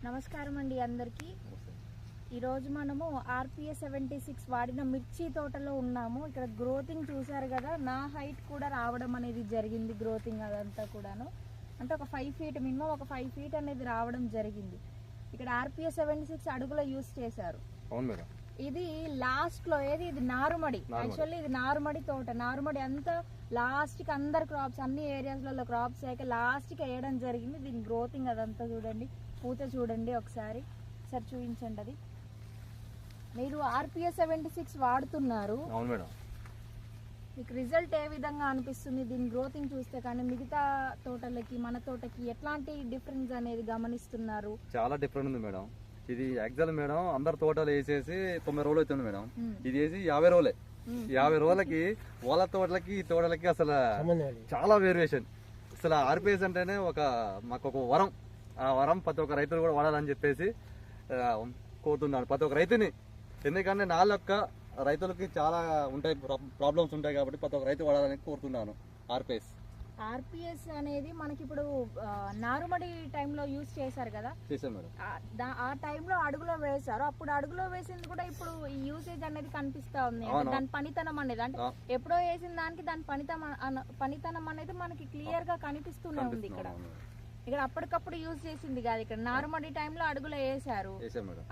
నమస్కారం అండి అందరికీ. ఈరోజు మనము ఆర్పిఎస్ 76 వాడిన మిర్చి తోటలో ఉన్నాము. ఇక్కడ గ్రోతింగ్ చూసారు కదా, నా హైట్ కూడా రావడం అనేది జరిగింది. గ్రోతింగ్ అదంతా కూడాను అంటే ఒక 5 ఫీట్, మినిమం ఒక 5 ఫీట్ అనేది రావడం జరిగింది. ఇక్కడ ఆర్పిఎస్ 76 అడుగులో యూస్ చేశారు. ఇది లాస్ట్ లో ఇది నారుమడి. యాక్చువల్లీ ఇది నారుమడి తోట. నారుమడి అంతా లాస్ట్ కి అందరు క్రాప్స్ అన్ని ఏరియాస్ లలో క్రాప్స్ అయ్యాక లాస్ట్ కి వేయడం జరిగింది. దీని గ్రోతింగ్ అదంతా చూడండి, పూత చూడండి, ఒకసారి చూపించండి. అది మీరు ఆర్పిఎస్ 76 వాడుతున్నారు, మీకు రిజల్ట్ ఏ విధంగా అనిపిస్తుంది? దీని గ్రోతింగ్ చూస్తే కానీ మిగతా తోటలకి మన తోటకి ఎట్లాంటి డిఫరెన్స్ అనేది గమనిస్తున్నారు? చాలా డిఫరెంట్ ఉంది మేడం. ఇది యాక్చువల్ మేడం అందరు తోటలు వేసేసి 9 రోజులు అవుతుంది మేడం. ఇది వేసి 50 రోజులే. 50 రోజులకి వాళ్ళ తోటలకి ఈ తోటలకి అసలు చాలా వేరియేషన్. అసలు ఆర్పిఎస్ అంటేనే మాకు ఒక వరం. ఆ వరం ప్రతి ఒక్క రైతులు కూడా వాడాలని చెప్పేసి కోరుతున్నాను ప్రతి ఒక్క రైతుని. ఎందుకంటే నాలుగు రైతులకి చాలా ఉంటాయి, ప్రాబ్లమ్స్ ఉంటాయి కాబట్టి ప్రతి ఒక్క రైతు వాడాలని కోరుతున్నాను. ఆర్పిఎస్ అనేది మనకి ఇప్పుడు నారుమడి టైంలో యూజ్ చేశారు కదా, చేశారు మేడం. ఆ టైంలో అడుగులో వేశారు. అప్పుడు అడుగులో వేసింది కూడా ఇప్పుడు ఈ యూసేజ్ అనేది కనిపిస్తా ఉంది. దాని పనితనం అనేది అంటే ఎప్పుడో వేసిన దానికి దాని పనితనం అనేది మనకి క్లియర్ గా కనిపిస్తూనే ఉంది. ఇక్కడ అప్పటికప్పుడు యూజ్ చేసింది కాదు. ఇక్కడ నారుమడి టైంలో అడుగులో వేసారు,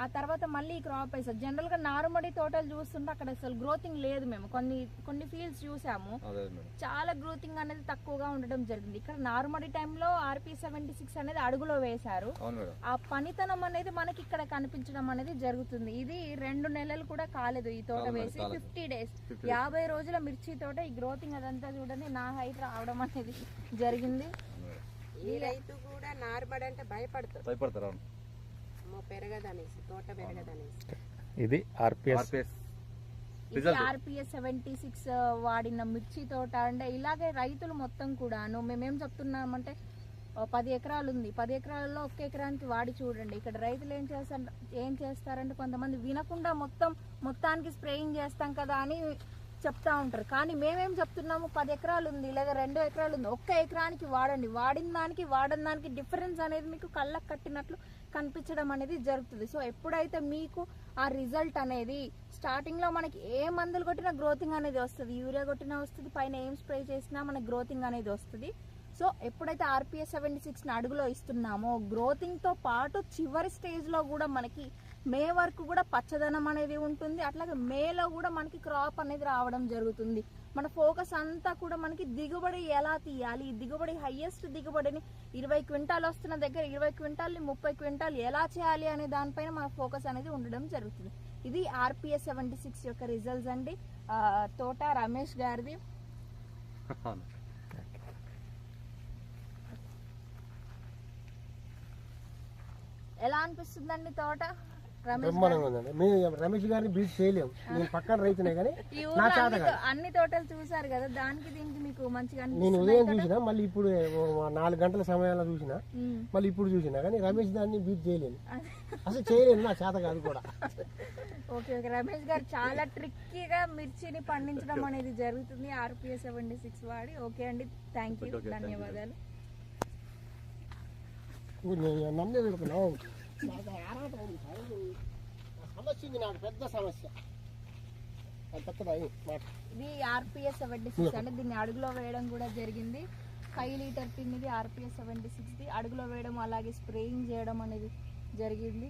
ఆ తర్వాత మళ్ళీ క్రాప్ వేసారు. జనరల్ గా నారుమడి తోటలు చూస్తుంటే అక్కడ అసలు గ్రోతింగ్ లేదు. మేము కొన్ని ఫీల్డ్స్ చూసాము, చాలా గ్రోతింగ్ అనేది తక్కువగా ఉండడం జరిగింది. ఇక్కడ నారుమడి టైంలో ఆర్పి 76 అనేది అడుగులో వేశారు. ఆ పనితనం అనేది మనకి ఇక్కడ కనిపించడం అనేది జరుగుతుంది. ఇది 2 నెలలు కూడా కాలేదు ఈ తోట వేసి, 50 డేస్ 50 రోజుల మిర్చి తోట. ఈ గ్రోతింగ్ అదంతా చూడండి, నా హైట్ రావడం అనేది జరిగింది. ఈ రైతు కూడా నారుమడి అంటే భయపడతారు, పెరగదనేసి, తోట పెరగదనేసి. ఇది ఆర్పిఎస్ 76 వాడిన మిర్చి తోట. అంటే ఇలాగే రైతులు మొత్తం కూడాను మేమేం చెప్తున్నామంటే 10 ఎకరాలు ఉంది, 10 ఎకరాలలో 1 ఎకరానికి వాడి చూడండి. ఇక్కడ రైతులు ఏం చేస్తారంటే కొంతమంది వినకుండా మొత్తానికి స్ప్రేయింగ్ చేస్తాం కదా అని చెప్తా ఉంటారు. కానీ మేమేం చెప్తున్నాము, 10 ఎకరాలు ఉంది లేదా 2 ఎకరాలు ఉంది, 1 ఎకరానికి వాడండి. వాడిన దానికి డిఫరెన్స్ అనేది మీకు కళ్ళకు కట్టినట్లు కనిపించడం అనేది జరుగుతుంది. సో ఎప్పుడైతే మీకు ఆ రిజల్ట్ అనేది స్టార్టింగ్ లో మనకి ఏ మందులు కొట్టినా గ్రోతింగ్ అనేది వస్తుంది, యూరియా కొట్టినా వస్తుంది, పైన ఏం స్ప్రే చేసినా మనకి గ్రోతింగ్ అనేది వస్తుంది. సో ఎప్పుడైతే ఆర్పిఎస్ 76 అడుగులో ఇస్తున్నామో గ్రోతింగ్ తో పాటు చివరి స్టేజ్ లో కూడా మనకి మే వరకు కూడా పచ్చదనం అనేది ఉంటుంది. అట్లాగే మేలో కూడా మనకి క్రాప్ అనేది రావడం జరుగుతుంది. మన ఫోకస్ అంతా కూడా మనకి దిగుబడి ఎలా తీయాలి, దిగుబడి హైయెస్ట్ దిగుబడిని 20 క్వింటాల్ వస్తున్న దగ్గర 20 క్వింటాల్ని 30 క్వింటాల్ ఎలా చేయాలి అనే దానిపైన మన ఫోకస్ అనేది ఉండడం జరుగుతుంది. ఇది ఆర్పిఎస్ 76 యొక్క రిజల్ట్స్ అండి. తోట రమేష్ గారిది. ఎలా అనిపిస్తుందండి తోట? రమేష్ గారిని బీట్ చేయలేము, నేను పక్కన రైతునే కానీ అన్ని తోటలు చూసారు కదా, దానికి దీనికి మీకు మంచిగా నేను ఉదయం చూసినా, మళ్ళీ ఇప్పుడు 4 గంటల సమయంలో చూసినా, మళ్ళీ ఇప్పుడు చూసినా కానీ రమేష్ దాన్ని బీట్ చేయలేను, అసలు చేయలేను, నా చేత కాదు కూడా. ఓకే, రమేష్ గారు చాలా ట్రిక్కీగా మిర్చిని పండించడం అనేది జరుగుతుంది ఆర్పిఎస్ 76 వాడి. ఓకే అండి, థ్యాంక్ యూ, ధన్యవాదాలు. నన్నే పెడుతున్నావు, సమస్య ఉంది నాకు, పెద్ద సమస్య. ఇది ఆర్పిఎస్ 76 అంటే దీన్ని అడుగులో వేయడం కూడా జరిగింది. 5 లీటర్ టిన్ ఇది ఆర్పిఎస్ 76 అడుగులో వేయడం, అలాగే స్ప్రేయింగ్ చేయడం అనేది జరిగింది.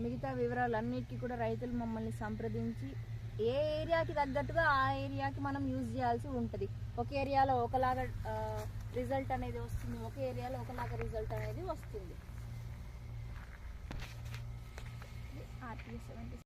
మిగతా వివరాలు అన్నిటికీ కూడా రైతులు మమ్మల్ని సంప్రదించి ఏ ఏరియాకి తగ్గట్టుగా ఆ ఏరియాకి మనం యూజ్ చేయాల్సి ఉంటుంది. ఒక ఏరియాలో ఒకలాగా రిజల్ట్ అనేది వస్తుంది, ఒక ఏరియాలో ఒకలాగా రిజల్ట్ అనేది వస్తుంది. ఆర్పిఎస్ 76